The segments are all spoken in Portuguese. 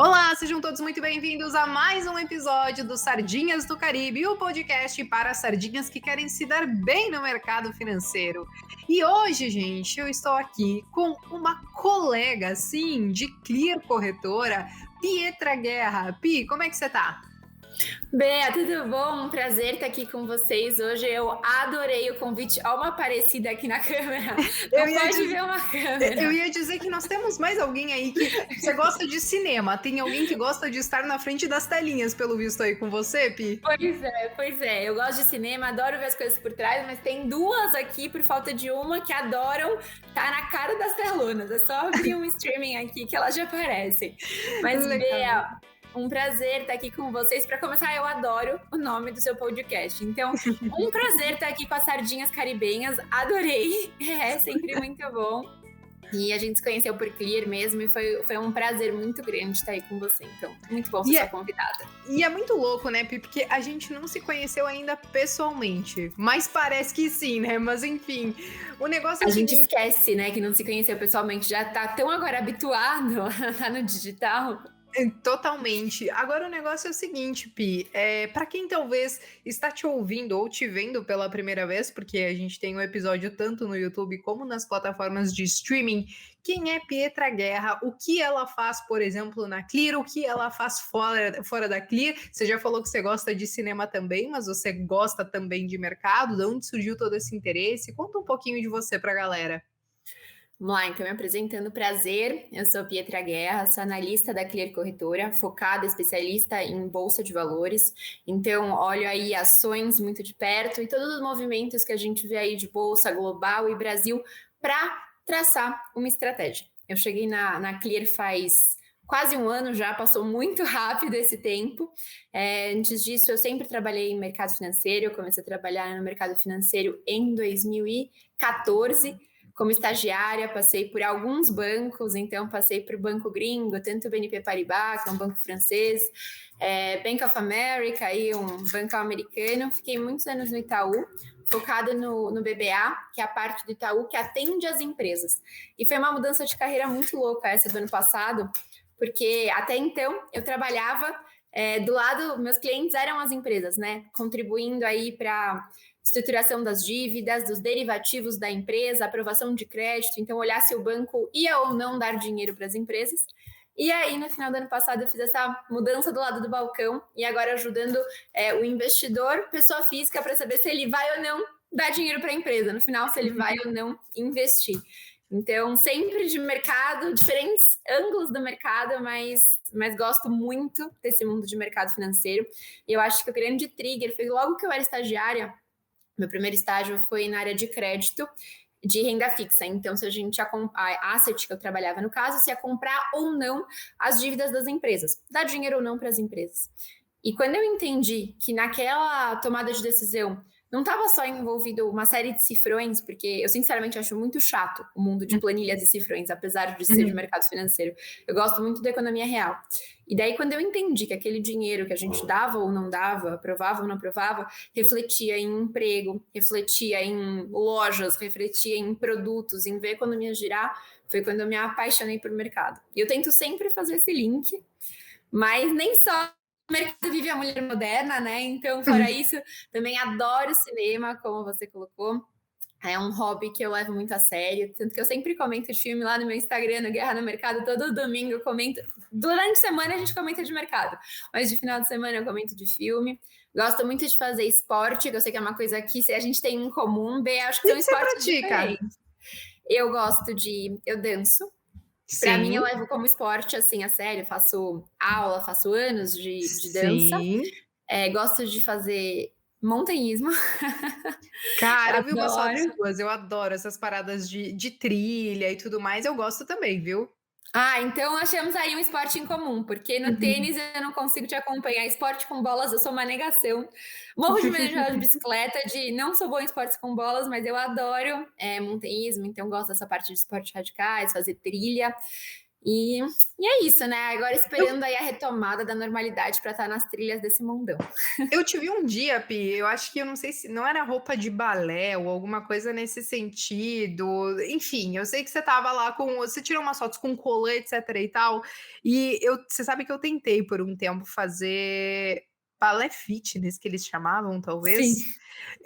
Olá, sejam todos muito bem-vindos a mais um episódio do Sardinhas do Caribe, o podcast para sardinhas que querem se dar bem no mercado financeiro. E hoje, gente, eu estou aqui com uma colega, sim, de Clear Corretora, Pietra Guerra. Pi, como é que você tá? Bea, tudo bom? Um prazer estar aqui com vocês hoje. Eu adorei o convite. Ó, uma aparecida aqui na câmera. Não pode ver uma câmera. Eu ia dizer que nós temos mais alguém aí que você gosta de cinema. Tem alguém que gosta de estar na frente das telinhas, pelo visto aí com você, Pi? Pois é. Eu gosto de cinema, adoro ver as coisas por trás, mas tem duas aqui, por falta de uma, que adoram estar na cara das telonas. É só abrir um streaming aqui que elas já aparecem. Mas, Legal. Bea, um prazer estar aqui com vocês. Para começar, eu adoro o nome do seu podcast. Então, um prazer estar aqui com as sardinhas caribenhas. Adorei. É sempre muito bom. E a gente se conheceu por Clear mesmo e foi um prazer muito grande estar aí com você. Então, muito bom ser sua convidada. E é muito louco, né, Pi? Porque a gente não se conheceu ainda pessoalmente. Mas parece que sim, né? Mas enfim, o negócio é a gente esquece, né, que não se conheceu pessoalmente. Já tá tão agora habituado a estar no digital. Totalmente. Agora o negócio é o seguinte, Pi, para quem talvez está te ouvindo ou te vendo pela primeira vez, porque a gente tem um episódio tanto no YouTube como nas plataformas de streaming, quem é Pietra Guerra, o que ela faz, por exemplo, na Clear, o que ela faz fora da Clear. Você já falou que você gosta de cinema também, mas você gosta também de mercado, de onde surgiu todo esse interesse? Conta um pouquinho de você pra galera. Vamos lá, então me apresentando, prazer, eu sou Pietra Guerra, sou analista da Clear Corretora, focada, especialista em Bolsa de Valores, então olho aí ações muito de perto e todos os movimentos que a gente vê aí de Bolsa Global e Brasil para traçar uma estratégia. Eu cheguei na Clear faz quase um ano já, passou muito rápido esse tempo. Antes disso, eu sempre trabalhei em mercado financeiro, eu comecei a trabalhar no mercado financeiro em 2014, como estagiária, passei por alguns bancos, então passei por banco gringo, tanto o BNP Paribas, que é um banco francês, Bank of America, aí um banco americano. Fiquei muitos anos no Itaú, focada no BBA, que é a parte do Itaú que atende as empresas. E foi uma mudança de carreira muito louca essa do ano passado, porque até então eu trabalhava do lado, meus clientes eram as empresas, né? Contribuindo aí para estruturação das dívidas, dos derivativos da empresa, aprovação de crédito, então olhar se o banco ia ou não dar dinheiro para as empresas. E aí, no final do ano passado, eu fiz essa mudança do lado do balcão e agora ajudando o investidor, pessoa física, para saber se ele vai ou não dar dinheiro para a empresa, no final, se ele vai ou não investir. Então, sempre de mercado, diferentes ângulos do mercado, mas gosto muito desse mundo de mercado financeiro. E eu acho que o grande trigger foi logo que eu era estagiária. Meu primeiro estágio foi na área de crédito de renda fixa. Então, se a gente a asset que eu trabalhava no caso, se ia comprar ou não as dívidas das empresas, dar dinheiro ou não para as empresas. E quando eu entendi que naquela tomada de decisão não estava só envolvido uma série de cifrões, porque eu sinceramente acho muito chato o mundo de planilhas e cifrões, apesar de ser de mercado financeiro. Eu gosto muito da economia real. E daí, quando eu entendi que aquele dinheiro que a gente dava ou não dava, aprovava ou não aprovava, refletia em emprego, refletia em lojas, refletia em produtos, em ver a economia girar, foi quando eu me apaixonei por mercado. E eu tento sempre fazer esse link, mas nem só o mercado vive a mulher moderna, né? Então, fora isso, também adoro cinema, como você colocou. É um hobby que eu levo muito a sério, tanto que eu sempre comento de filme lá no meu Instagram, no Guerra no Mercado, todo domingo eu comento. Durante a semana a gente comenta de mercado, mas de final de semana eu comento de filme. Gosto muito de fazer esporte, que eu sei que é uma coisa que a gente tem em comum, Bem, acho que são esportes diferentes. Eu danço. Para mim, eu levo como esporte, assim, a sério. Faço aula, faço anos de dança. Gosto de fazer montanhismo. Cara, eu vi umas fotos suas, eu adoro essas paradas de trilha e tudo mais, eu gosto também, viu? Então achamos aí um esporte em comum, porque no tênis eu não consigo te acompanhar. Esporte com bolas, eu sou uma negação. Morro de medo de andar de bicicleta, não sou boa em esportes com bolas, mas eu adoro montanhismo, então gosto dessa parte de esportes radicais, fazer trilha. E, e é isso, né? Agora esperando aí a retomada da normalidade para estar nas trilhas desse mundão. Eu te vi um dia, Pi, eu acho que eu não sei se não era roupa de balé ou alguma coisa nesse sentido, enfim, eu sei que você estava lá com você tirou umas fotos com colã, etcétera e tal, e você sabe que eu tentei por um tempo fazer balé fitness, que eles chamavam, Sim, talvez?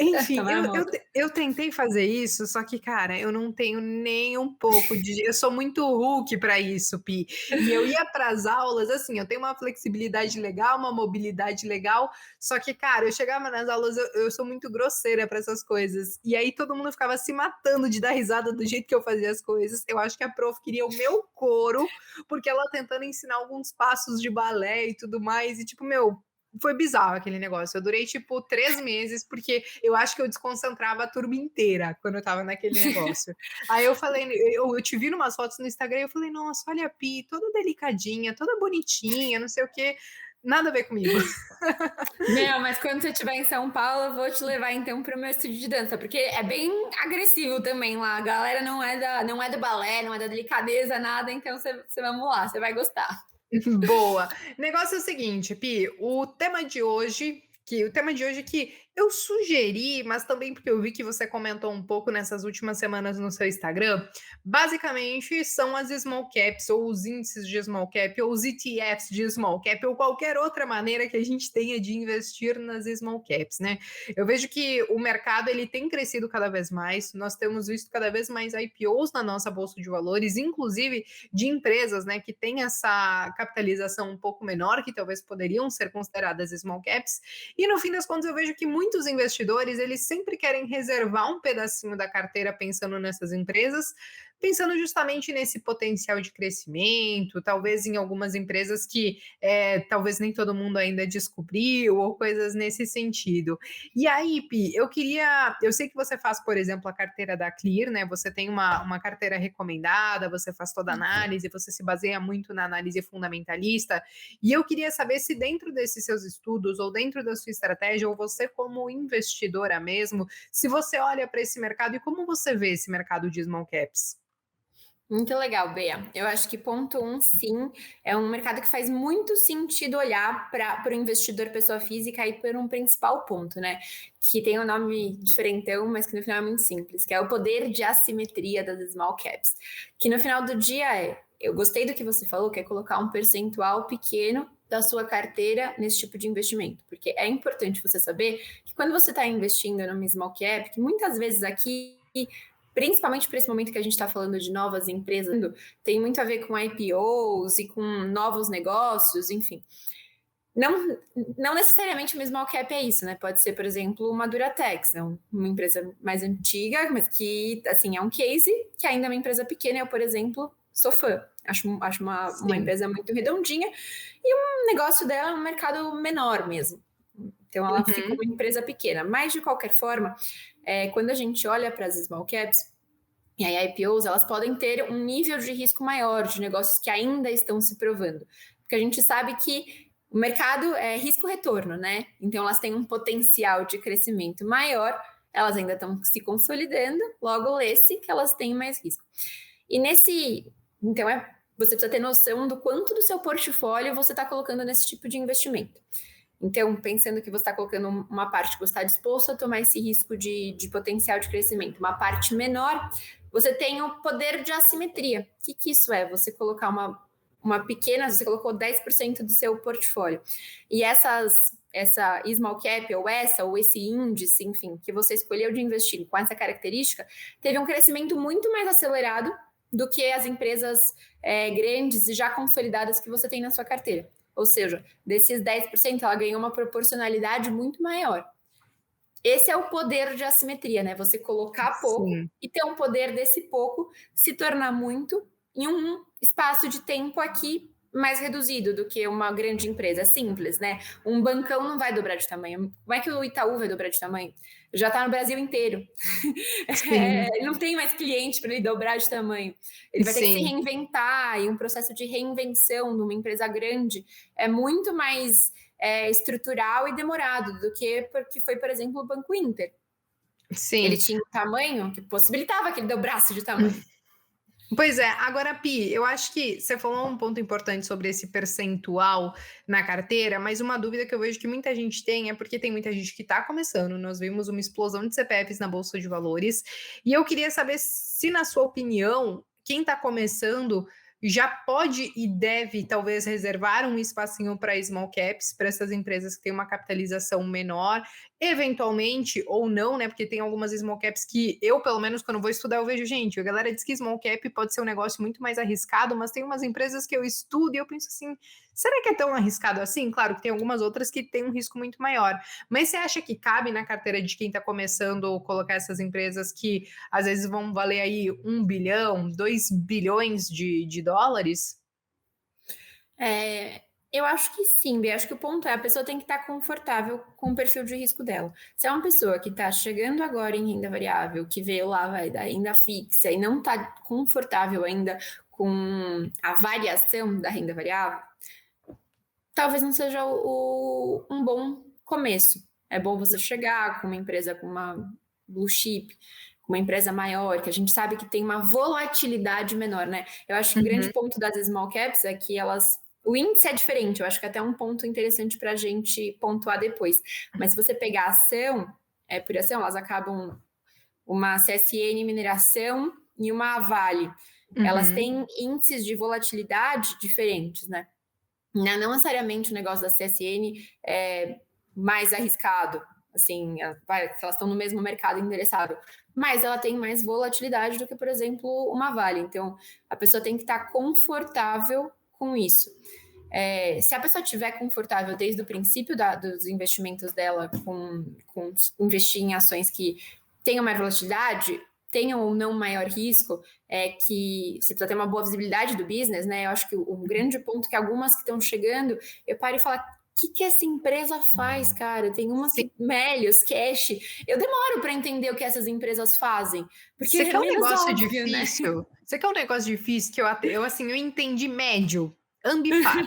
Enfim, tá na moda. eu tentei fazer isso, só que, cara, eu não tenho nem um pouco de eu sou muito Hulk pra isso, Pi. E eu ia para as aulas, assim, eu tenho uma flexibilidade legal, uma mobilidade legal, só que, cara, eu chegava nas aulas, eu sou muito grosseira pra essas coisas. E aí todo mundo ficava se matando de dar risada do jeito que eu fazia as coisas. Eu acho que a prof queria o meu couro, porque ela tentando ensinar alguns passos de balé e tudo mais, e tipo, meu, foi bizarro aquele negócio. Eu durei, tipo, 3 meses, porque eu acho que eu desconcentrava a turma inteira quando eu estava naquele negócio. Aí eu falei, eu te vi numas fotos no Instagram e eu falei, nossa, olha a Pi, toda delicadinha, toda bonitinha, não sei o quê. Nada a ver comigo. Meu, mas quando você estiver em São Paulo, eu vou te levar então para o meu estúdio de dança, porque é bem agressivo também lá. A galera não é do balé, não é da delicadeza, nada, então você vamos lá, você vai gostar. Boa. Negócio é o seguinte, Pi, o tema de hoje que eu sugeri, mas também porque eu vi que você comentou um pouco nessas últimas semanas no seu Instagram, basicamente são as small caps, ou os índices de small cap, ou os ETFs de small cap, ou qualquer outra maneira que a gente tenha de investir nas small caps, né? Eu vejo que o mercado ele tem crescido cada vez mais, nós temos visto cada vez mais IPOs na nossa bolsa de valores, inclusive de empresas, né, que têm essa capitalização um pouco menor, que talvez poderiam ser consideradas small caps. E no fim das contas, eu vejo que muitos investidores, eles sempre querem reservar um pedacinho da carteira pensando nessas empresas, pensando justamente nesse potencial de crescimento, talvez em algumas empresas que talvez nem todo mundo ainda descobriu, ou coisas nesse sentido. E aí, Pi, eu sei que você faz, por exemplo, a carteira da Clear, né? Você tem uma carteira recomendada, você faz toda a análise, você se baseia muito na análise fundamentalista. E eu queria saber se dentro desses seus estudos, ou dentro da sua estratégia, ou você como investidora mesmo, se você olha para esse mercado e como você vê esse mercado de small caps. Muito legal, Bea. Eu acho que ponto um, sim, é um mercado que faz muito sentido olhar para o investidor pessoa física e por um principal ponto, né? Que tem um nome diferentão, mas que no final é muito simples, que é o poder de assimetria das small caps. Que no final do dia eu gostei do que você falou, que é colocar um percentual pequeno da sua carteira nesse tipo de investimento, porque é importante você saber que quando você está investindo numa small cap, que muitas vezes aqui principalmente para esse momento que a gente está falando de novas empresas, tem muito a ver com IPOs e com novos negócios, enfim. Não, não necessariamente o mesmo small cap é isso, né? Pode ser, por exemplo, uma Duratex, né? Uma empresa mais antiga, mas que, assim, é um case que ainda é uma empresa pequena. Eu, por exemplo, sou fã. Acho uma Sim. empresa muito redondinha e o negócio dela é um mercado menor mesmo. Então, ela fica Uhum. uma empresa pequena. Mas, de qualquer forma, quando a gente olha para as small caps, e aí IPOs, elas podem ter um nível de risco maior de negócios que ainda estão se provando. Porque a gente sabe que o mercado é risco-retorno, né? Então elas têm um potencial de crescimento maior, elas ainda estão se consolidando, logo lê-se que elas têm mais risco. E então você precisa ter noção do quanto do seu portfólio você está colocando nesse tipo de investimento. Então, pensando que você está colocando uma parte que você está disposto a tomar esse risco de potencial de crescimento, uma parte menor, você tem o poder de assimetria. O que isso é? Você colocar uma pequena, você colocou 10% do seu portfólio. E essa small cap, ou esse índice, enfim, que você escolheu de investir com essa característica, teve um crescimento muito mais acelerado do que as empresas grandes e já consolidadas que você tem na sua carteira. Ou seja, desses 10%, ela ganhou uma proporcionalidade muito maior. Esse é o poder de assimetria, né? Você colocar pouco Sim. e ter um poder desse pouco se tornar muito em um espaço de tempo aqui mais reduzido do que uma grande empresa. É simples, né? Um bancão não vai dobrar de tamanho. Como é que o Itaú vai dobrar de tamanho? Já está no Brasil inteiro. Sim. Não tem mais cliente para ele dobrar de tamanho. Ele vai ter que se Sim. reinventar, e um processo de reinvenção numa empresa grande é muito mais estrutural e demorado do que foi, por exemplo, o Banco Inter. Ele Sim. tinha um tamanho que possibilitava que ele dobrasse de tamanho. Pois é, agora, Pi, eu acho que você falou um ponto importante sobre esse percentual na carteira, mas uma dúvida que eu vejo que muita gente tem é porque tem muita gente que está começando. Nós vimos uma explosão de CPFs na Bolsa de Valores, e eu queria saber se, na sua opinião, quem está começando já pode e deve talvez reservar um espacinho para small caps, para essas empresas que têm uma capitalização menor, eventualmente, ou não, né? Porque tem algumas small caps que eu, pelo menos, quando vou estudar, eu vejo, gente, a galera diz que small cap pode ser um negócio muito mais arriscado, mas tem umas empresas que eu estudo e eu penso assim, será que é tão arriscado assim? Claro que tem algumas outras que têm um risco muito maior. Mas você acha que cabe na carteira de quem está começando colocar essas empresas que às vezes vão valer aí 1 bilhão, 2 bilhões de dólares? É, eu acho que sim, Bia. Acho que o ponto é a pessoa tem que estar confortável com o perfil de risco dela. Se é uma pessoa que está chegando agora em renda variável, que veio lá, vai da renda fixa e não está confortável ainda com a variação da renda variável, talvez não seja um bom começo. É bom você chegar com uma empresa com uma blue chip, com uma empresa maior, que a gente sabe que tem uma volatilidade menor, né? Eu acho que o grande Uhum. ponto das small caps é que elas. O índice é diferente, eu acho que até é um ponto interessante para a gente pontuar depois. Mas se você pegar a ação, por ação, elas acabam uma CSN Mineração e uma Vale. Elas Uhum. têm índices de volatilidade diferentes, né? Não necessariamente o negócio da CSN é mais arriscado, assim, se elas estão no mesmo mercado endereçado, mas ela tem mais volatilidade do que, por exemplo, uma Vale. Então, a pessoa tem que estar confortável com isso. Se a pessoa estiver confortável desde o princípio dos investimentos dela com investir em ações que tenham mais volatilidade, tenham ou não maior risco, que você precisa ter uma boa visibilidade do business, né? Eu acho que o grande ponto que algumas que estão chegando, eu paro e falo, o que essa empresa faz, cara? Tem umas Sim. que Melios, Cash, eu demoro para entender o que essas empresas fazem, porque Você é quer um menos negócio óbvio, né? difícil? Você quer um negócio difícil que eu assim, eu entendi médio? Ambipar.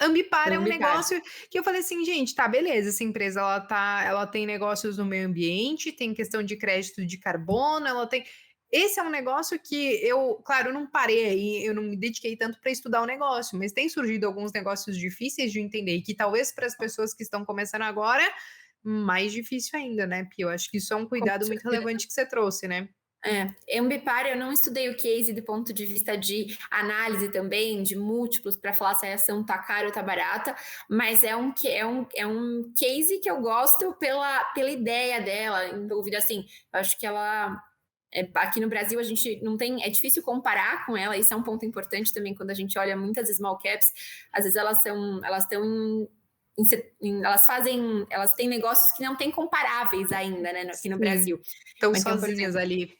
Ambipar é um Ambipar. negócio que eu falei assim: "Gente, tá, beleza, essa empresa ela tem negócios no meio ambiente, tem questão de crédito de carbono, ela tem". Esse é um negócio que eu, claro, eu não parei aí, eu não me dediquei tanto para estudar o negócio, mas tem surgido alguns negócios difíceis de entender e que talvez para as pessoas que estão começando agora, mais difícil ainda, né, porque eu acho que isso é um Com cuidado muito certeza. relevante que você trouxe, né. Ambipar, eu não estudei o case do ponto de vista de análise também, de múltiplos, para falar se a ação tá cara ou tá barata, mas é um case que eu gosto pela ideia dela envolvida, assim, eu acho que ela aqui no Brasil a gente não tem, é difícil comparar com ela, isso é um ponto importante também quando a gente olha muitas small caps, às vezes elas estão elas têm negócios que não têm comparáveis ainda, né, aqui no Sim, Brasil. estão Então, por sozinhas exemplo, ali.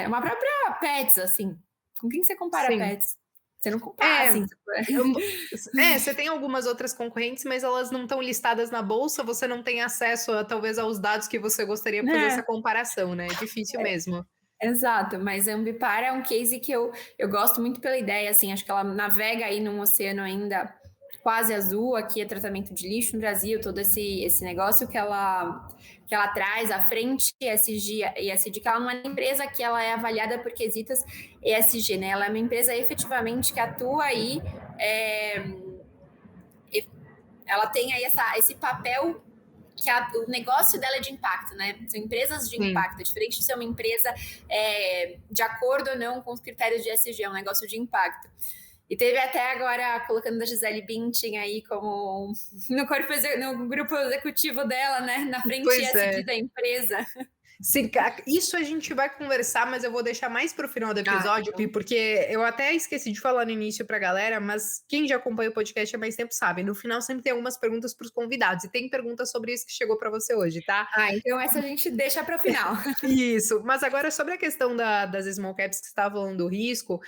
uma própria Pets, assim. Com quem você compara Sim. Pets? Você não compara, É, assim. você tem algumas outras concorrentes, mas elas não estão listadas na bolsa, você não tem acesso a talvez aos dados que você gostaria para fazer essa É, comparação, né, é difícil mesmo. exato. Mas a Ambipar é um case que eu gosto muito pela ideia, assim, acho que ela navega aí num oceano ainda quase azul, aqui é tratamento de lixo no Brasil, todo esse negócio que ela traz à frente ESG, que ela não é uma empresa que ela é avaliada por quesitos ESG, né? Ela é uma empresa efetivamente que atua aí, é, ela tem aí esse papel que o negócio dela é de impacto, né? São empresas de Sim. impacto, é diferente de ser uma empresa de acordo ou não com os critérios de ESG, é um negócio de impacto. E teve até agora, colocando a Gisele Bündchen aí como no grupo executivo dela, né? Na frente Pois ESG é. da empresa. Sim, isso a gente vai conversar, mas eu vou deixar mais para o final do episódio, Pi, Então, porque eu até esqueci de falar no início para a galera, mas quem já acompanha o podcast há mais tempo sabe, no final sempre tem algumas perguntas para os convidados, e tem perguntas sobre isso que chegou para você hoje, tá? então essa a gente deixa para o final. Isso, mas agora sobre a questão das small caps que você estava falando do risco,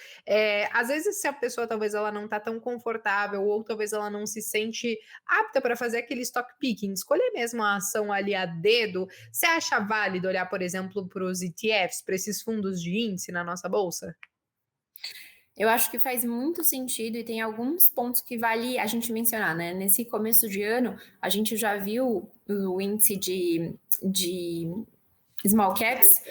às vezes se a pessoa talvez ela não está tão confortável ou talvez ela não se sente apta para fazer aquele stock picking, escolher mesmo a ação ali a dedo, você acha válido olhar, por exemplo, para os ETFs, para esses fundos de índice na nossa bolsa? Eu acho que faz muito sentido e tem alguns pontos que vale a gente mencionar, né? Nesse começo de ano, a gente já viu o índice de small caps,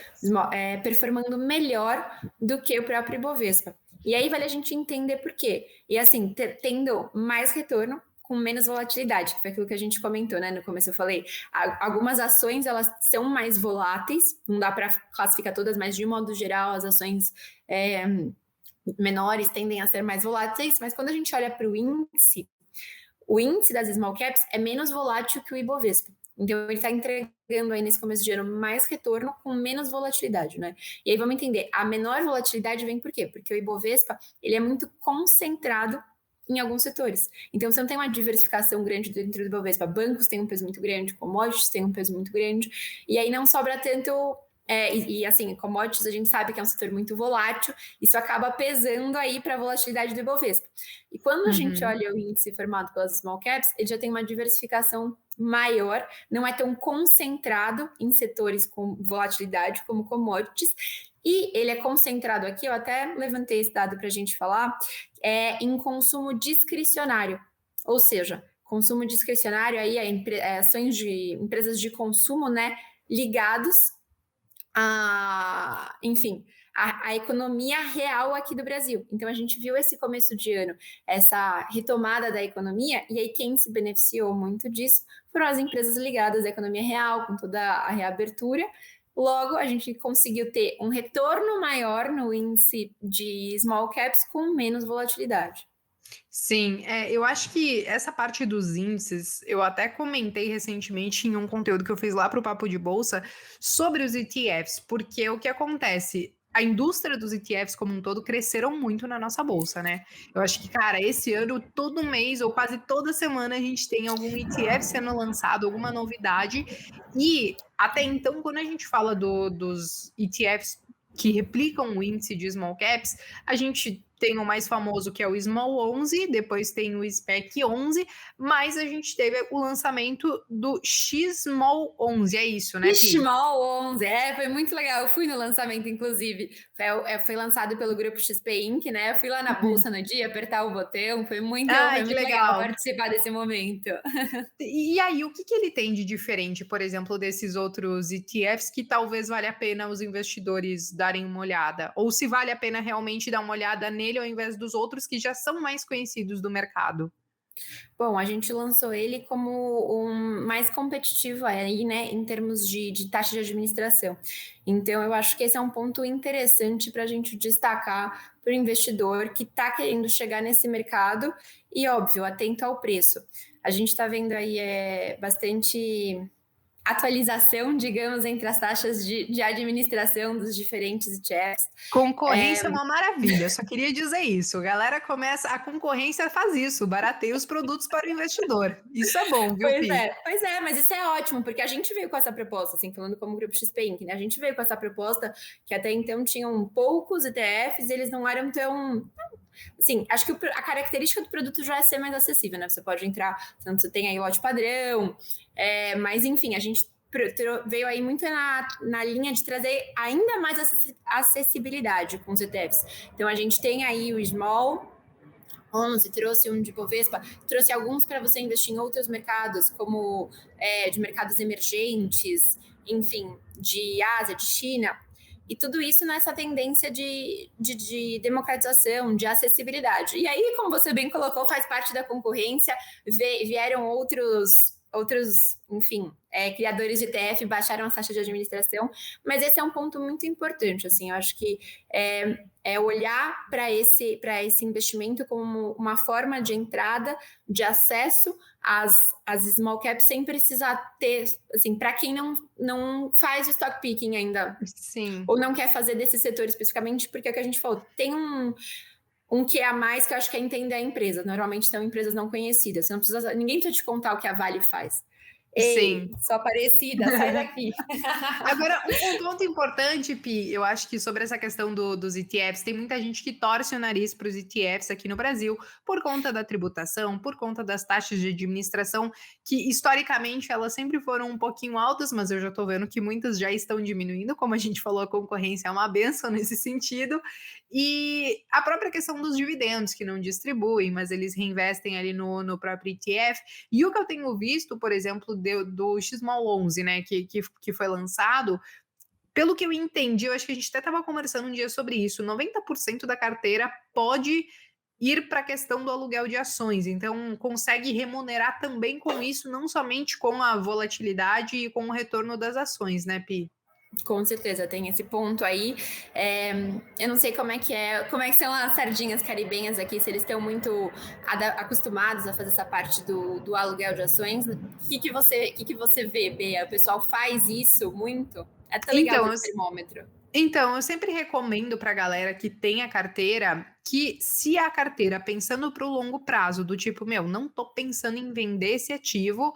performando melhor do que o próprio Ibovespa. E aí vale a gente entender por quê. E assim, tendo mais retorno com menos volatilidade, que foi aquilo que a gente comentou, né? No começo eu falei, algumas ações elas são mais voláteis, não dá para classificar todas, mas de modo geral as ações menores tendem a ser mais voláteis, mas quando a gente olha para o índice das small caps é menos volátil que o Ibovespa. Então, ele está entregando aí nesse começo de ano mais retorno com menos volatilidade, né? E aí vamos entender, a menor volatilidade vem por quê? Porque o Ibovespa, ele é muito concentrado em alguns setores. Então, você não tem uma diversificação grande dentro do Ibovespa. Bancos têm um peso muito grande, commodities têm um peso muito grande, e aí não sobra tanto... assim, commodities a gente sabe que é um setor muito volátil, isso acaba pesando aí para a volatilidade do Ibovespa. E quando a gente olha o índice formado pelas small caps, ele já tem uma diversificação maior, não é tão concentrado em setores com volatilidade como commodities, e ele é concentrado aqui, eu até levantei esse dado para a gente falar, em consumo discricionário, ou seja, consumo discricionário aí ações de empresas de consumo, né, ligados enfim, a economia real aqui do Brasil. Então, a gente viu esse começo de ano, essa retomada da economia, e aí quem se beneficiou muito disso foram as empresas ligadas à economia real, com toda a reabertura. Logo, a gente conseguiu ter um retorno maior no índice de small caps com menos volatilidade. Sim, eu acho que essa parte dos índices, eu até comentei recentemente em um conteúdo que eu fiz lá para o Papo de Bolsa sobre os ETFs, porque o que acontece? A indústria dos ETFs como um todo cresceram muito na nossa bolsa, né? Eu acho que, cara, esse ano, todo mês ou quase toda semana a gente tem algum ETF sendo lançado, alguma novidade. E até então, quando a gente fala dos ETFs que replicam o índice de small caps, a gente tem o mais famoso que é o Small 11, depois tem o SPEC 11, mas a gente teve o lançamento do X-Small 11, é isso, né, Pi? Small 11, foi muito legal, eu fui no lançamento, inclusive, foi lançado pelo Grupo XP Inc., né, eu fui lá na bolsa no dia, apertar o botão, foi muito Ai, que legal legal. participar desse momento. E aí, o que ele tem de diferente, por exemplo, desses outros ETFs que talvez valha a pena os investidores darem uma olhada? Ou se vale a pena realmente dar uma olhada nele ao invés dos outros que já são mais conhecidos do mercado? Bom, a gente lançou ele como um mais competitivo aí, né, em termos de taxa de administração. Então, eu acho que esse é um ponto interessante para a gente destacar para o investidor que está querendo chegar nesse mercado e, óbvio, atento ao preço. A gente está vendo aí bastante atualização, digamos, entre as taxas de administração dos diferentes ETFs. Concorrência é uma maravilha, eu só queria dizer isso. Galera começa, a concorrência faz isso, barateia os produtos para o investidor. Isso é bom, viu, Pi? Pois é, mas isso é ótimo, porque a gente veio com essa proposta, assim, falando como Grupo XP Inc., né? A gente veio com essa proposta que até então tinham poucos ETFs, eles não eram tão... Assim, acho que a característica do produto já é ser mais acessível, né? Você pode entrar, você tem aí lote padrão, mas enfim, a gente veio aí muito na linha de trazer ainda mais acessibilidade com os ETFs. Então, a gente tem aí o Small 11, trouxe um de Bovespa, trouxe alguns para você investir em outros mercados, como de mercados emergentes, enfim, de Ásia, de China, e tudo isso nessa tendência de democratização, de acessibilidade. E aí, como você bem colocou, faz parte da concorrência, vieram outros, enfim, criadores de ETF, baixaram as taxas de administração, mas esse é um ponto muito importante, assim, eu acho que olhar para esse investimento como uma forma de entrada, de acesso às small caps, sem precisar ter, assim, para quem não faz o stock picking ainda, Sim. ou não quer fazer desse setor especificamente, porque é o que a gente falou, tem um que é a mais que eu acho que é entender a empresa. Normalmente são empresas não conhecidas. Você não precisa, ninguém precisa te contar o que a Vale faz. Ei, Sim. só parecida, sai daqui. Agora, um ponto importante, Pi, eu acho que sobre essa questão dos ETFs, tem muita gente que torce o nariz para os ETFs aqui no Brasil por conta da tributação, por conta das taxas de administração, que historicamente elas sempre foram um pouquinho altas, mas eu já estou vendo que muitas já estão diminuindo, como a gente falou, a concorrência é uma benção nesse sentido, e a própria questão dos dividendos, que não distribuem, mas eles reinvestem ali no próprio ETF, e o que eu tenho visto, por exemplo, do X-Mall 11, né, que foi lançado, pelo que eu entendi, eu acho que a gente até estava conversando um dia sobre isso, 90% da carteira pode ir para a questão do aluguel de ações, então consegue remunerar também com isso, não somente com a volatilidade e com o retorno das ações, né, Pi? Com certeza, tem esse ponto aí. Eu não sei como é que são as sardinhas caribenhas aqui, se eles estão muito acostumados a fazer essa parte do aluguel de ações. Que você vê, Bea? O pessoal faz isso muito? É tão ligado Então, no termômetro. Então, eu sempre recomendo para a galera que tem a carteira, que se a carteira pensando para o longo prazo, do tipo, meu, não tô pensando em vender esse ativo,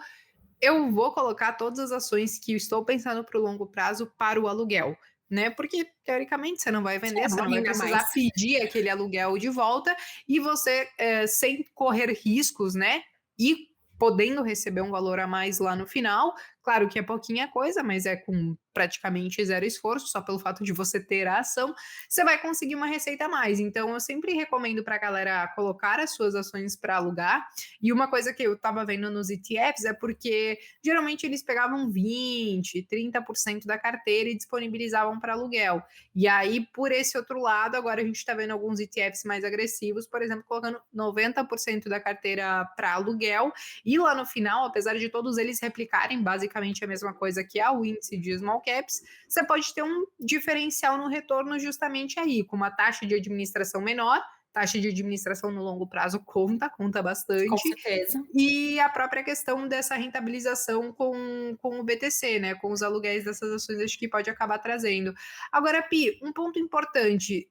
eu vou colocar todas as ações que eu estou pensando para o longo prazo para o aluguel, né? Porque teoricamente você não vai É vender, você uma não vai renda a mais. precisar pedir aquele aluguel de volta e você, sem correr riscos, né? E podendo receber um valor a mais lá no final, claro que é pouquinha coisa, mas é com praticamente zero esforço, só pelo fato de você ter a ação, você vai conseguir uma receita a mais. Então, eu sempre recomendo para a galera colocar as suas ações para alugar. E uma coisa que eu estava vendo nos ETFs é porque geralmente eles pegavam 20, 30% da carteira e disponibilizavam para aluguel. E aí, por esse outro lado, agora a gente está vendo alguns ETFs mais agressivos, por exemplo, colocando 90% da carteira para aluguel. E lá no final, apesar de todos eles replicarem basicamente a mesma coisa que é o índice de small caps, você pode ter um diferencial no retorno justamente aí, com uma taxa de administração menor. Taxa de administração no longo prazo conta Com bastante, certeza. e a própria questão dessa rentabilização com o BTC, né? Com os aluguéis dessas ações, acho que pode acabar trazendo. Agora, Pi, um ponto importante.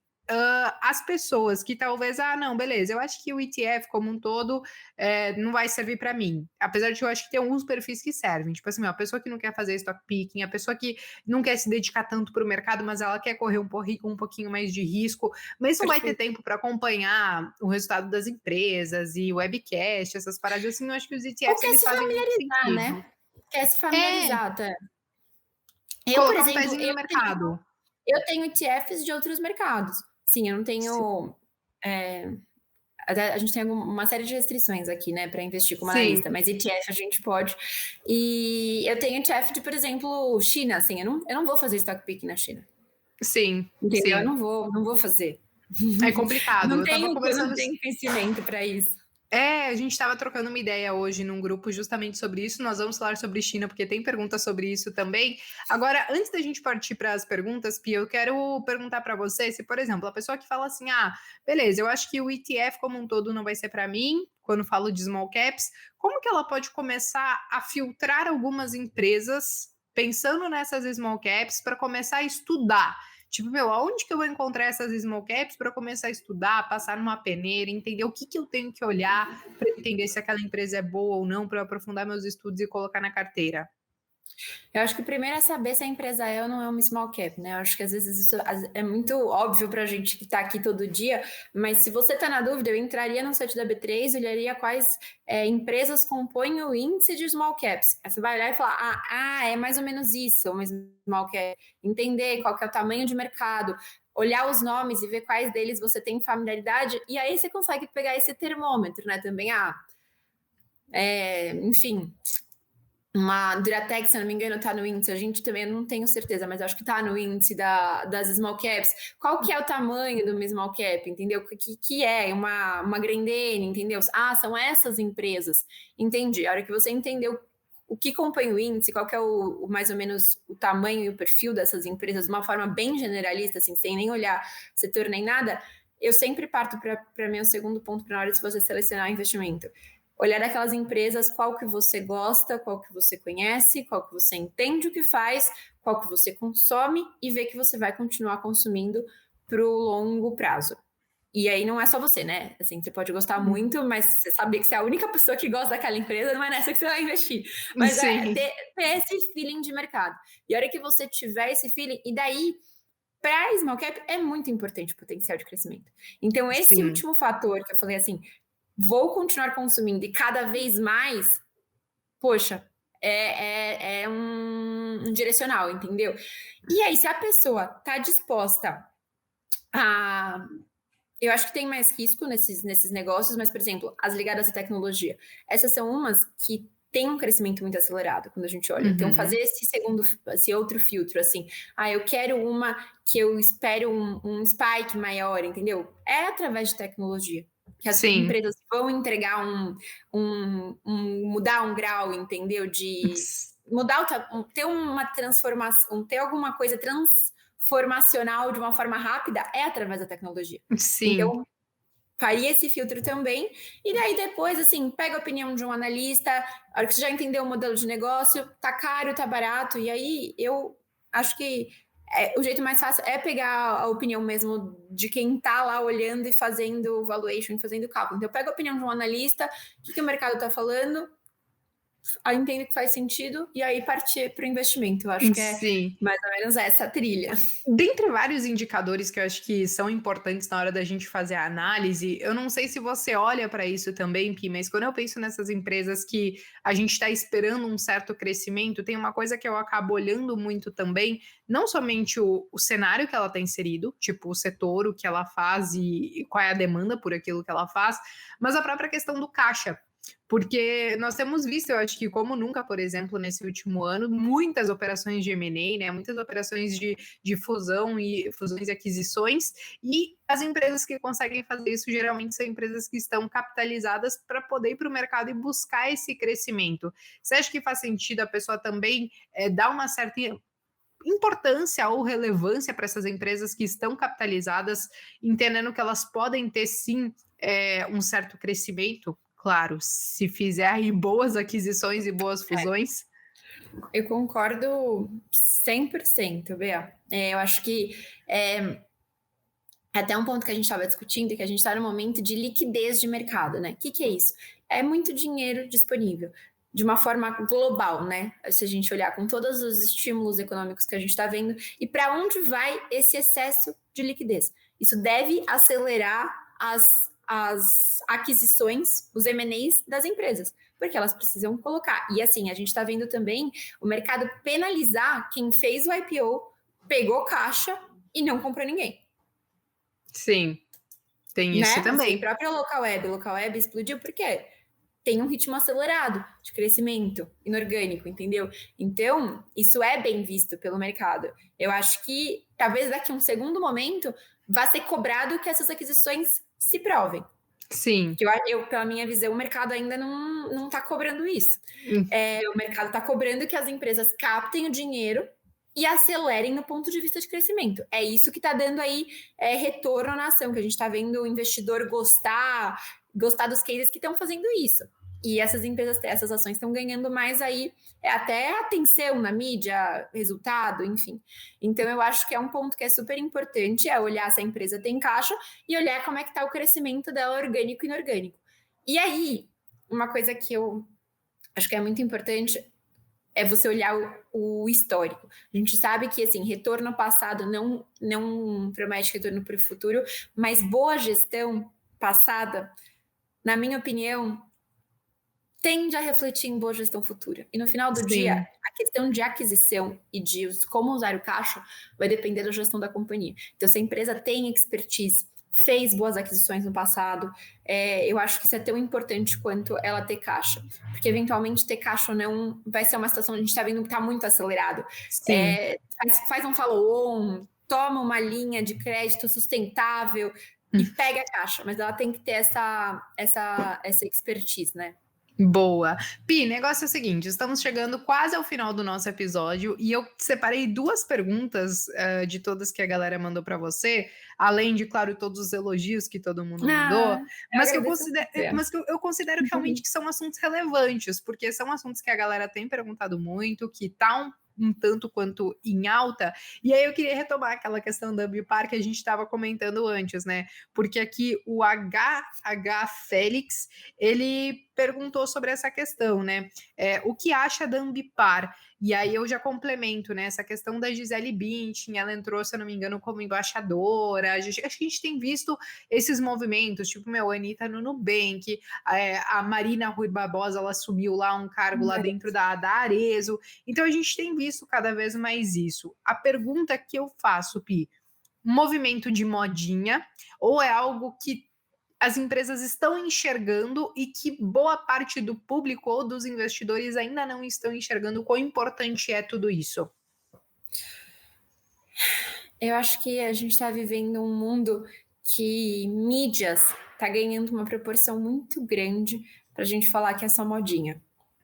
As pessoas que talvez, não, beleza, eu acho que o ETF como um todo não vai servir para mim. Apesar de eu acho que tem alguns perfis que servem. Tipo assim, a pessoa que não quer fazer stock picking, a pessoa que não quer se dedicar tanto para o mercado, mas ela quer correr um pouquinho mais de risco, mas não vai ter Perfeito. tempo para acompanhar o resultado das empresas e webcast, essas paradas assim, eu acho que os Ou ETFs quer eles se fazem muito familiarizar, sentido. né? Quer se É, familiarizar, tá? Eu, por colocar um exemplo, pezinho no mercado. eu tenho ETFs de outros mercados. Sim, eu não Si tenho. é, a gente tem uma série de restrições aqui, né, para investir como sim, analista, mas ETF a gente pode. E eu tenho ETF de, por exemplo, China, assim, eu não vou fazer stock pick na China, sim, entendeu? Eu sim. não vou fazer. É complicado. Eu não tenho conhecimento para isso. A gente estava trocando uma ideia hoje num grupo justamente sobre isso. Nós vamos falar sobre China, porque tem perguntas sobre isso também. Agora, antes da gente partir para as perguntas, Pia, eu quero perguntar para você se, por exemplo, a pessoa que fala assim: beleza, eu acho que o ETF como um todo não vai ser para mim, quando falo de small caps, como que ela pode começar a filtrar algumas empresas, pensando nessas small caps, para começar a estudar? Tipo, meu, aonde que eu vou encontrar essas small caps para começar a estudar, passar numa peneira, entender o que, que eu tenho que olhar para entender se aquela empresa é boa ou não, para eu aprofundar meus estudos e colocar na carteira? Eu acho que o primeiro é saber se a empresa é ou não é uma small cap, né? Eu acho que às vezes isso é muito óbvio para a gente que está aqui todo dia, mas se você está na dúvida, eu entraria no site da B3, olharia quais empresas compõem o índice de small caps. Aí você vai olhar e falar, é mais ou menos isso, uma small cap. Entender qual que é o tamanho de mercado, olhar os nomes e ver quais deles você tem familiaridade, e aí você consegue pegar esse termômetro, né? Também, enfim, uma Duratec, se eu não me engano, está no índice. A gente também, eu não tenho certeza, mas acho que está no índice das small caps. Qual que é o tamanho de uma small cap, entendeu? Que é uma Grendene, entendeu? São essas empresas. Entendi. A hora que você entendeu o que compõe o índice, qual que é mais ou menos o tamanho e o perfil dessas empresas, de uma forma bem generalista, assim, sem nem olhar setor nem nada, eu sempre parto para mim o segundo ponto para na hora de você selecionar investimento. Olhar aquelas empresas, qual que você gosta, qual que você conhece, qual que você entende o que faz, qual que você consome e ver que você vai continuar consumindo para o longo prazo. E aí não é só você, né? Assim, você pode gostar muito, mas você saber que você é a única pessoa que gosta daquela empresa, não é nessa que você vai investir. Mas é Sim, ter esse feeling de mercado. E a hora que você tiver esse feeling, e daí, para small cap, é muito importante o potencial de crescimento. Então, esse sim, último fator que eu falei assim, vou continuar consumindo e cada vez mais, poxa, é um direcional, entendeu? E aí, se a pessoa está disposta a. Eu acho que tem mais risco nesses negócios, mas, por exemplo, as ligadas à tecnologia. Essas são umas que tem um crescimento muito acelerado quando a gente olha. Então, Uhum. fazer esse outro filtro, assim, eu quero uma que eu espero um spike maior, entendeu? É através de tecnologia que as Sim. empresas vão entregar mudar um grau, entendeu? De mudar, ter uma transformação, ter alguma coisa transformacional de uma forma rápida é através da tecnologia. Sim. Então, faria esse filtro também, e daí depois, assim, pega a opinião de um analista, a hora que você já entendeu o modelo de negócio, tá caro, tá barato, e aí eu acho que o jeito mais fácil é pegar a opinião mesmo de quem tá lá olhando e fazendo valuation, fazendo cálculo. Então eu pego a opinião de um analista, o que o mercado tá falando, aí entendo que faz sentido, e aí partir para o investimento. Eu acho que é Sim. mais ou menos essa trilha. Dentre vários indicadores que eu acho que são importantes na hora da gente fazer a análise, eu não sei se você olha para isso também, Pi, mas quando eu penso nessas empresas que a gente está esperando um certo crescimento, tem uma coisa que eu acabo olhando muito também, não somente o cenário que ela está inserido, tipo o setor, o que ela faz e qual é a demanda por aquilo que ela faz, mas a própria questão do caixa. Porque nós temos visto, eu acho que como nunca, por exemplo, nesse último ano, muitas operações de M&A, né, muitas operações de fusões e aquisições, e as empresas que conseguem fazer isso geralmente são empresas que estão capitalizadas para poder ir para o mercado e buscar esse crescimento. Você acha que faz sentido a pessoa também dar uma certa importância ou relevância para essas empresas que estão capitalizadas, entendendo que elas podem ter sim um certo crescimento? Claro, se fizerem boas aquisições e boas fusões. Eu concordo 100%, Bea. Eu acho que até um ponto que a gente estava discutindo, que a gente está no momento de liquidez de mercado, né? O que é isso? É muito dinheiro disponível, de uma forma global, né? Se a gente olhar com todos os estímulos econômicos que a gente está vendo, e para onde vai esse excesso de liquidez? Isso deve acelerar as aquisições, os M&As das empresas, porque elas precisam colocar. E assim, a gente está vendo também o mercado penalizar quem fez o IPO, pegou caixa e não comprou ninguém. Sim, tem Né? isso Assim, também. própria local web explodiu porque tem um ritmo acelerado de crescimento inorgânico, entendeu? Então, isso é bem visto pelo mercado. Eu acho que talvez daqui a um segundo momento vá ser cobrado que essas aquisições se provem. Sim. Que eu, pela minha visão, o mercado ainda não está cobrando isso. Hum. O mercado está cobrando que as empresas captem o dinheiro e acelerem no ponto de vista de crescimento. É isso que está dando aí retorno na ação, que a gente está vendo o investidor gostar dos cases que estão fazendo isso. E essas empresas, essas ações estão ganhando mais aí, até atenção na mídia, resultado, enfim. Então, eu acho que é um ponto que é super importante, é olhar se a empresa tem caixa e olhar como é que está o crescimento dela orgânico e inorgânico. E aí, uma coisa que eu acho que é muito importante é você olhar o histórico. A gente sabe que, assim, retorno passado não promete retorno para o futuro, mas boa gestão passada, na minha opinião, tende a refletir em boa gestão futura. E no final do dia, Sim. a questão de aquisição e de como usar o caixa vai depender da gestão da companhia. Então, se a empresa tem expertise, fez boas aquisições no passado, eu acho que isso é tão importante quanto ela ter caixa. Porque, eventualmente, ter caixa ou não vai ser uma situação que a gente está vendo que está muito acelerado. Sim. Faz um follow-on, toma uma linha de crédito sustentável e pega a caixa. Mas ela tem que ter essa expertise, né? Boa. Pi, negócio é o seguinte, estamos chegando quase ao final do nosso episódio e eu separei duas perguntas de todas que a galera mandou para você, além de, claro, todos os elogios que todo mundo mandou, Eu mas que eu agradeço considero, muito. mas que eu considero realmente que são assuntos relevantes, porque são assuntos que a galera tem perguntado muito, que tá um tanto quanto em alta, e aí eu queria retomar aquela questão da Ambipar que a gente estava comentando antes, né? Porque aqui o HH Félix, ele perguntou sobre essa questão, né? O que acha da Ambipar? E aí eu já complemento, né? Essa questão da Gisele Bündchen, ela entrou, se eu não me engano, como embaixadora. Acho que a gente tem visto esses movimentos, tipo, a Anitta no Nubank, a Marina Rui Barbosa, ela assumiu lá um cargo lá dentro da Arezzo. Então a gente tem visto cada vez mais isso. A pergunta que eu faço, Pi, movimento de modinha ou é algo que as empresas estão enxergando e que boa parte do público ou dos investidores ainda não estão enxergando quão importante é tudo isso? Eu acho que a gente está vivendo um mundo que mídias está ganhando uma proporção muito grande para a gente falar que é só modinha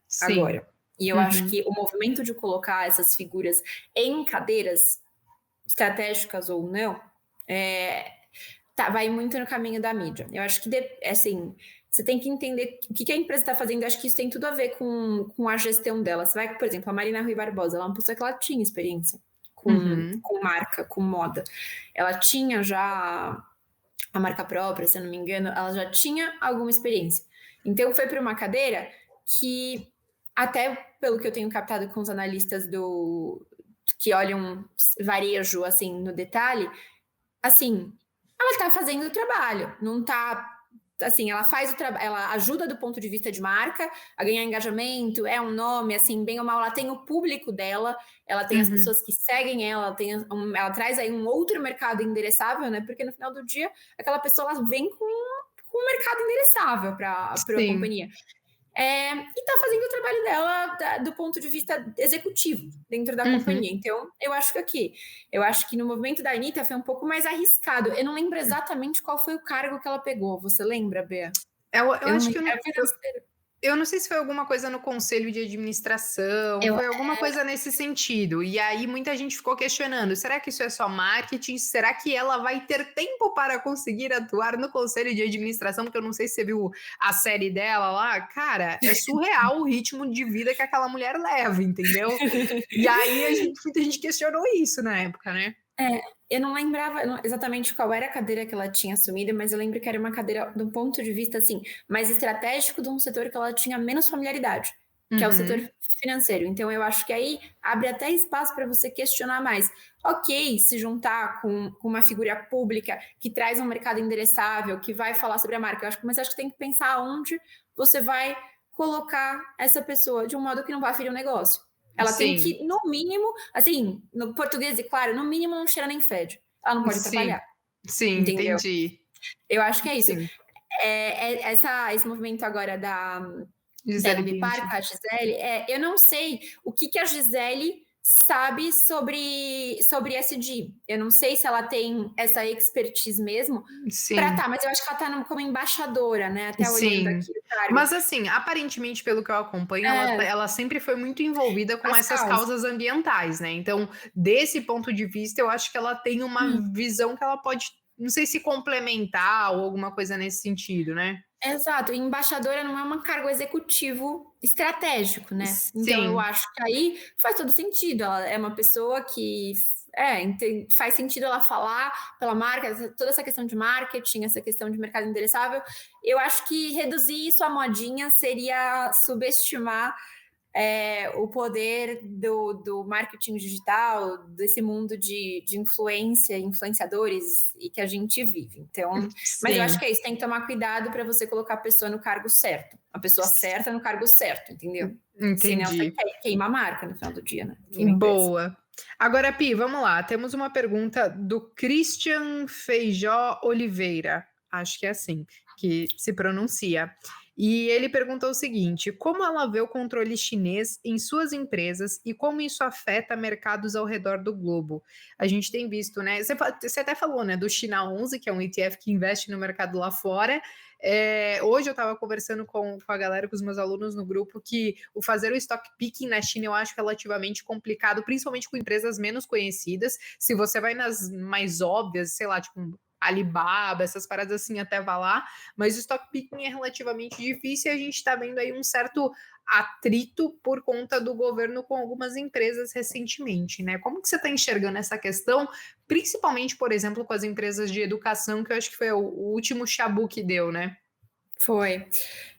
Sim. agora. E eu acho Uhum. que o movimento de colocar essas figuras em cadeiras, estratégicas ou não, vai muito no caminho da mídia. Eu acho que, assim, você tem que entender o que a empresa está fazendo. Eu acho que isso tem tudo a ver com a gestão dela. Você vai, por exemplo, a Marina Rui Barbosa, ela é uma pessoa que ela tinha experiência Uhum. com marca, com moda. Ela tinha já a marca própria, se eu não me engano, ela já tinha alguma experiência. Então, foi para uma cadeira que, até pelo que eu tenho captado com os analistas que olham varejo, assim, no detalhe, assim, ela está fazendo o trabalho, não está. Assim, ela faz o trabalho, ela ajuda do ponto de vista de marca a ganhar engajamento, é um nome, assim, bem ou mal, ela tem o público dela, ela tem as Uhum. pessoas que seguem ela traz aí um outro mercado endereçável, né? Porque no final do dia, aquela pessoa ela vem com um mercado endereçável para a Sim. companhia. E está fazendo o trabalho dela do ponto de vista executivo dentro da Uhum. companhia. Então, eu acho que no movimento da Anitta foi um pouco mais arriscado. Eu não lembro exatamente qual foi o cargo que ela pegou. Você lembra, Bea? Eu Eu não acho que lembro. eu não Era financeiro. Eu não sei se foi alguma coisa no conselho de administração, Eu, foi alguma coisa nesse sentido. E aí muita gente ficou questionando: será que isso é só marketing? Será que ela vai ter tempo para conseguir atuar no conselho de administração? Porque eu não sei se você viu a série dela lá, cara, é surreal o ritmo de vida que aquela mulher leva, entendeu? E aí muita gente questionou isso na época, né? É, eu não lembrava exatamente qual era a cadeira que ela tinha assumido, mas eu lembro que era uma cadeira de um ponto de vista assim, mais estratégico de um setor que ela tinha menos familiaridade, que é o setor Uhum. financeiro. Então eu acho que aí abre até espaço para você questionar mais. Ok, se juntar com uma figura pública que traz um mercado endereçável, que vai falar sobre a marca, mas acho que tem que pensar onde você vai colocar essa pessoa de um modo que não vá ferir o negócio. Ela tem Sim, que, no mínimo, assim, no português, e claro, no mínimo não cheira nem fede. Ela não pode sim, atrapalhar, sim, entendeu? entendi. Eu acho que é isso. Sim, Esse movimento agora da Gisele Ambipar Bündchen. com a Gisele, eu não sei o que a Gisele sabe sobre SD. Eu não sei se ela tem essa expertise mesmo para Sim. tá, mas eu acho que ela tá como embaixadora, né? Até olhando Sim. aqui o cargo. Mas assim, aparentemente, pelo que eu acompanho, É, ela sempre foi muito envolvida com as essas causas. causas ambientais, né, então, desse ponto de vista, eu acho que ela tem uma visão que ela pode, não sei se complementar ou alguma coisa nesse sentido, né. Exato, e embaixadora não é um cargo executivo estratégico, né. Então eu Sim, acho que aí faz todo sentido, ela é uma pessoa que faz sentido ela falar pela marca, toda essa questão de marketing, essa questão de mercado endereçável. Eu acho que reduzir isso à modinha seria subestimar o poder do marketing digital, desse mundo de influência, influenciadores e que a gente vive. Então, mas eu acho sim. que é isso, tem que tomar cuidado para você colocar a pessoa no cargo certo, a pessoa certa no cargo certo, entendeu? Senão você Entendi. queima a marca no final do dia, né? Queima a empresa. Boa. Agora, Pi, vamos lá, temos uma pergunta do Christian Feijó Oliveira, acho que é assim que se pronuncia. E ele perguntou o seguinte: como ela vê o controle chinês em suas empresas e como isso afeta mercados ao redor do globo? A gente tem visto, né? Você até falou, né, do China 11, que é um ETF que investe no mercado lá fora. Hoje eu estava conversando com a galera, com os meus alunos no grupo, que o fazer o stock picking na China eu acho relativamente complicado, principalmente com empresas menos conhecidas. Se você vai nas mais óbvias, sei lá, tipo Alibaba, essas paradas assim, até vai lá, mas o stock picking é relativamente difícil e a gente está vendo aí um certo atrito por conta do governo com algumas empresas recentemente, né? Como que você está enxergando essa questão, principalmente, por exemplo, com as empresas de educação, que eu acho que foi o último chabu que deu, né? Foi.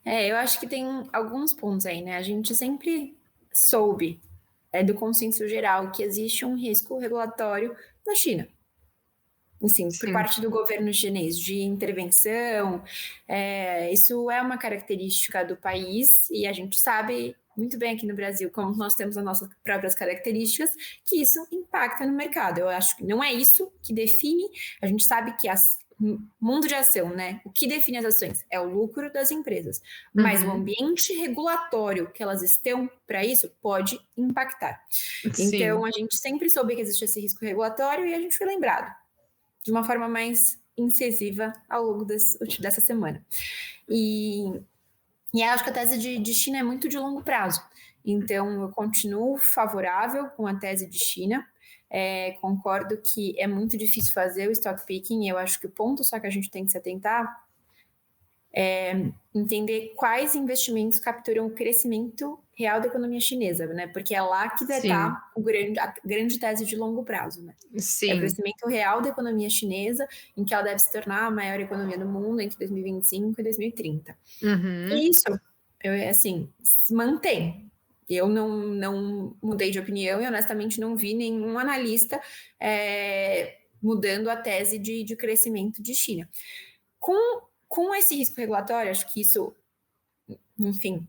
Eu acho que tem alguns pontos aí, né? A gente sempre soube, do consenso geral, que existe um risco regulatório na China. Assim, por Sim. parte do governo chinês, de intervenção. Isso é uma característica do país e a gente sabe muito bem aqui no Brasil, como nós temos as nossas próprias características, que isso impacta no mercado. Eu acho que não é isso que define. A gente sabe que mundo de ação, né? O que define as ações é o lucro das empresas, mas o Uhum. ambiente regulatório que elas estão para isso pode impactar. Então, Sim. a gente sempre soube que existe esse risco regulatório e a gente foi lembrado de uma forma mais incisiva ao longo dessa semana. E eu acho que a tese de China é muito de longo prazo. Então, eu continuo favorável com a tese de China. Concordo que é muito difícil fazer o stock picking. Eu acho que o ponto só que a gente tem que se atentar é entender quais investimentos capturam o crescimento real da economia chinesa, né? Porque é lá que vai Sim. estar a grande tese de longo prazo, né? É o Sim. crescimento real da economia chinesa, em que ela deve se tornar a maior economia do mundo entre 2025 e 2030. Uhum. E isso, assim, se mantém. Eu não mudei de opinião e honestamente não vi nenhum analista mudando a tese de crescimento de China. Com esse risco regulatório, acho que isso, enfim,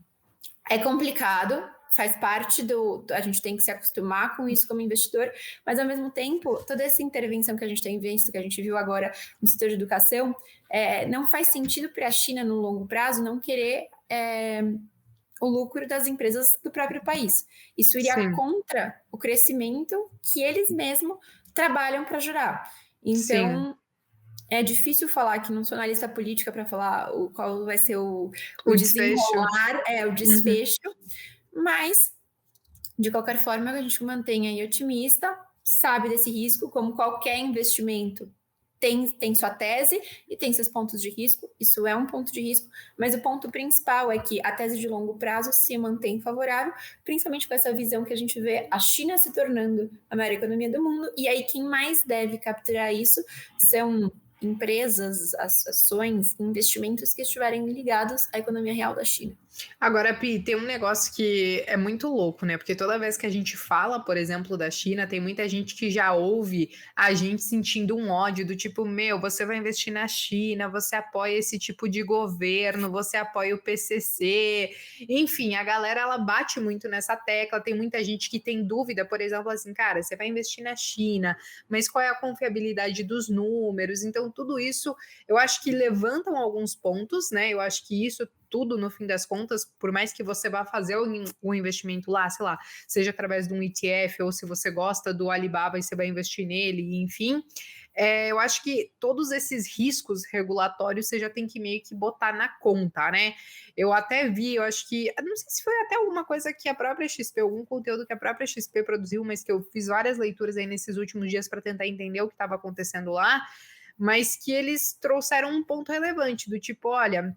é complicado, faz parte a gente tem que se acostumar com isso como investidor, mas ao mesmo tempo, toda essa intervenção que a gente tem visto, que a gente viu agora no setor de educação, não faz sentido para a China no longo prazo não querer o lucro das empresas do próprio país. Isso iria Sim. contra o crescimento que eles mesmos trabalham para gerar. Sim. Então, é difícil falar, que não sou analista política para falar qual vai ser o O desfecho. desenrolar, o Uhum. desfecho, mas, de qualquer forma, a gente mantém aí otimista, sabe desse risco, como qualquer investimento tem sua tese e tem seus pontos de risco, isso é um ponto de risco, mas o ponto principal é que a tese de longo prazo se mantém favorável, principalmente com essa visão que a gente vê a China se tornando a maior economia do mundo, e aí quem mais deve capturar isso são empresas, ações, investimentos que estiverem ligados à economia real da China. Agora, Pi, tem um negócio que é muito louco, né? Porque toda vez que a gente fala, por exemplo, da China, tem muita gente que já ouve a gente sentindo um ódio do tipo, meu, você vai investir na China, você apoia esse tipo de governo, você apoia o PCC. Enfim, a galera ela bate muito nessa tecla. Tem muita gente que tem dúvida, por exemplo, assim, cara, você vai investir na China, mas qual é a confiabilidade dos números? Então, tudo isso eu acho que levantam alguns pontos, né? Eu acho que isso tudo, no fim das contas, por mais que você vá fazer um investimento lá, sei lá, seja através de um ETF ou se você gosta do Alibaba e você vai investir nele, enfim, eu acho que todos esses riscos regulatórios você já tem que meio que botar na conta, né? Eu até vi, eu acho que, não sei se foi até alguma coisa que a própria XP, algum conteúdo que a própria XP produziu, mas que eu fiz várias leituras aí nesses últimos dias para tentar entender o que estava acontecendo lá, mas que eles trouxeram um ponto relevante do tipo, olha,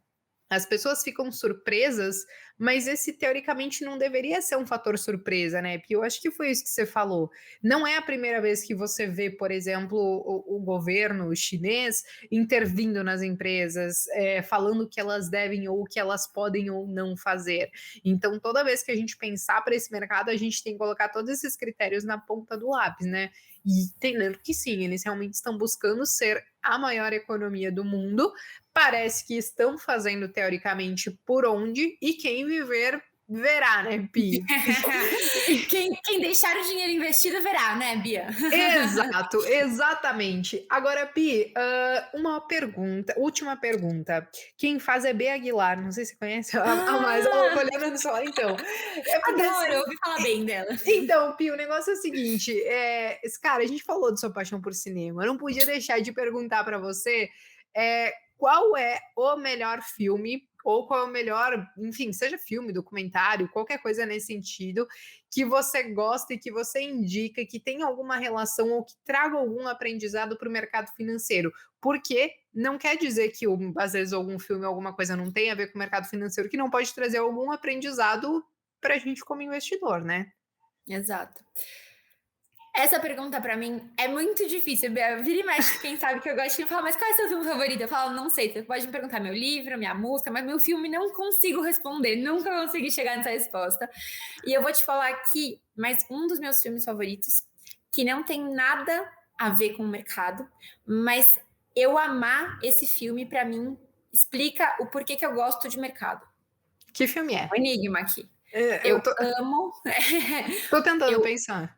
as pessoas ficam surpresas, mas esse teoricamente não deveria ser um fator surpresa, né? Porque eu acho que foi isso que você falou. Não é a primeira vez que você vê, por exemplo, o governo chinês intervindo nas empresas, falando o que elas devem ou o que elas podem ou não fazer. Então, toda vez que a gente pensar para esse mercado, a gente tem que colocar todos esses critérios na ponta do lápis, né? E entendendo que sim, eles realmente estão buscando ser a maior economia do mundo, parece que estão fazendo teoricamente por onde, e quem viver verá, né, Pi? Quem deixar o dinheiro investido verá, né, Bia? Exato, exatamente. Agora, Pi, uma pergunta, última pergunta. Quem faz é B. Aguilar, não sei se você conhece a mais, Ah, olhando no celular, então. É porque adoro, assim, ouvi falar bem dela. então, Pi, o negócio é o seguinte, cara, a gente falou de sua paixão por cinema, eu não podia deixar de perguntar para você, qual é o melhor filme, ou qual é o melhor, enfim, seja filme, documentário, qualquer coisa nesse sentido, que você gosta e que você indica, que tem alguma relação ou que traga algum aprendizado para o mercado financeiro. Porque não quer dizer que, às vezes, algum filme, alguma coisa não tem a ver com o mercado financeiro, que não pode trazer algum aprendizado para a gente como investidor, né? Exato. Essa pergunta pra mim é muito difícil, Bia. Vira e mexe, quem sabe que eu gosto de falar, mas qual é o seu filme favorito? Eu falo, não sei, você pode me perguntar meu livro, minha música, mas meu filme não consigo responder, nunca consegui chegar nessa resposta. E eu vou te falar aqui, mas um dos meus filmes favoritos, que não tem nada a ver com o mercado, mas eu amar esse filme, pra mim, explica o porquê que eu gosto de mercado. Que filme é? Um enigma aqui. Eu Eu amo, tô tentando eu, pensar.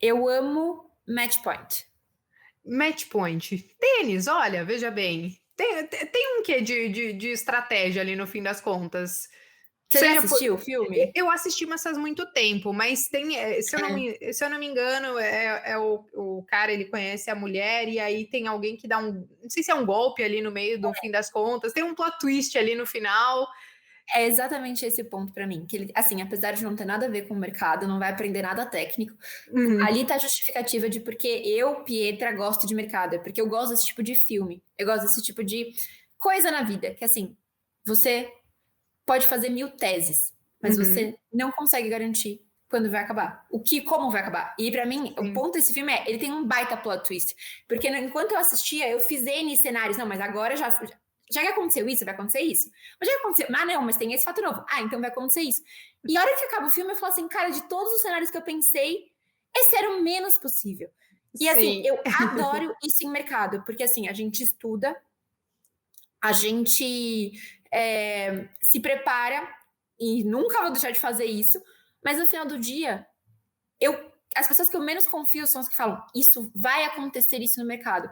eu amo Match Point. Match point. Tênis, olha, veja bem, tem um quê de estratégia ali no fim das contas. Você já Seja por assistiu o filme? eu assisti, mas faz muito tempo, mas tem, se eu não me engano, é o cara, ele conhece a mulher e aí tem alguém que dá não sei se é um golpe ali no meio do fim das contas, tem um plot twist ali no final. É exatamente esse ponto pra mim, que ele, assim, apesar de não ter nada a ver com o mercado, não vai aprender nada técnico, Uhum, ali tá a justificativa de porque eu, Pietra, gosto de mercado, é porque eu gosto desse tipo de filme, eu gosto desse tipo de coisa na vida, que assim, você pode fazer 1000 teses, mas uhum, você não consegue garantir quando vai acabar. Como vai acabar. E pra mim, o sim, ponto desse filme é, ele tem um baita plot twist. Porque enquanto eu assistia, eu fiz N cenários. Não, mas agora já que aconteceu isso, vai acontecer isso. Mas já que aconteceu, não, mas tem esse fato novo. Ah, então vai acontecer isso. E a hora que acaba o filme, eu falo assim, cara, de todos os cenários que eu pensei, esse era o menos possível. E assim, sim, eu adoro isso em mercado, porque assim, a gente estuda, a gente se prepara, e nunca vou deixar de fazer isso, mas no final do dia, as pessoas que eu menos confio são as que falam, isso vai acontecer isso no mercado.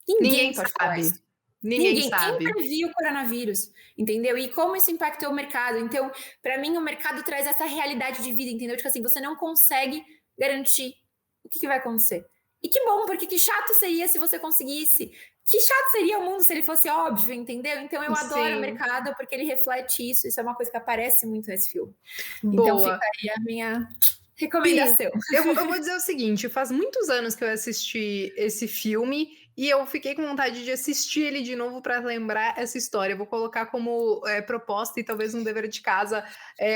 ninguém Ninguém pode falar sabe, isso. ninguém Ninguém. Quem sabe. previu o coronavírus, entendeu? E como isso impactou o mercado. Então, para mim, o mercado traz essa realidade de vida, entendeu? Tipo assim, você não consegue garantir o que vai acontecer. E que bom, porque que chato seria se você conseguisse. Que chato seria o mundo se ele fosse óbvio, entendeu? Então, eu adoro o Sim, mercado porque ele reflete isso. Isso é uma coisa que aparece muito nesse filme. Então, fica boa. aí a minha Pi, recomendação. eu vou dizer o seguinte, faz muitos anos que eu assisti esse filme e eu fiquei com vontade de assistir ele de novo para lembrar essa história. Eu vou colocar como, proposta e talvez um dever de casa,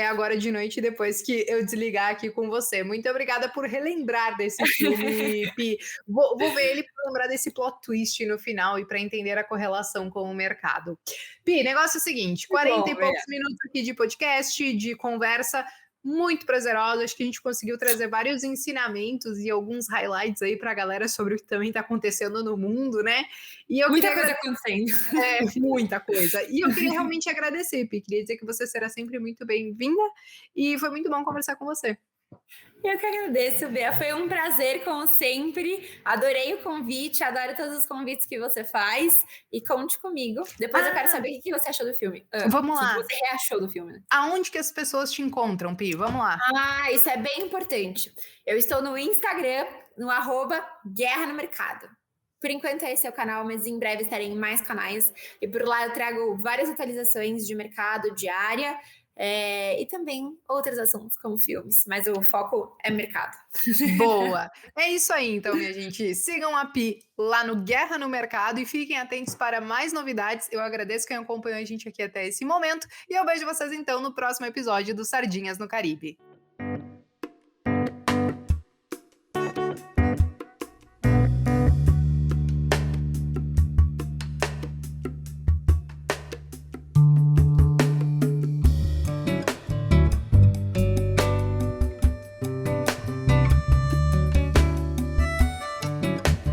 agora de noite, depois que eu desligar aqui com você. Muito obrigada por relembrar desse filme, Pi. Vou ver ele para lembrar desse plot twist no final e para entender a correlação com o mercado. Pi, negócio é o seguinte, Que 40 bom, e poucos minutos aqui de podcast, de conversa, muito prazerosa. Acho que a gente conseguiu trazer vários ensinamentos e alguns highlights aí para a galera sobre o que também está acontecendo no mundo, né? E eu muita queria coisa acontecendo. muita coisa. E eu queria realmente agradecer, Pi. Queria dizer que você será sempre muito bem-vinda e foi muito bom conversar com você. Eu que agradeço, Bea. Foi um prazer, como sempre. Adorei o convite, adoro todos os convites que você faz. E conte comigo. Depois eu quero Ah, saber o que você achou do filme. vamos Se lá. você reachou do filme, né? Aonde que as pessoas te encontram, Pi? Vamos lá. Ah, isso é bem importante. Eu estou no Instagram, no @Guerra no Mercado. Por enquanto esse é o canal, mas em breve estarei em mais canais. E por lá eu trago várias atualizações de mercado diária, e também outros assuntos como filmes. Mas o foco é mercado. Boa! É isso aí, então, minha gente. Sigam a Pi lá no Guerra no Mercado e fiquem atentos para mais novidades. Eu agradeço quem acompanhou a gente aqui até esse momento e eu vejo vocês então no próximo episódio do Sardinhas no Caribe.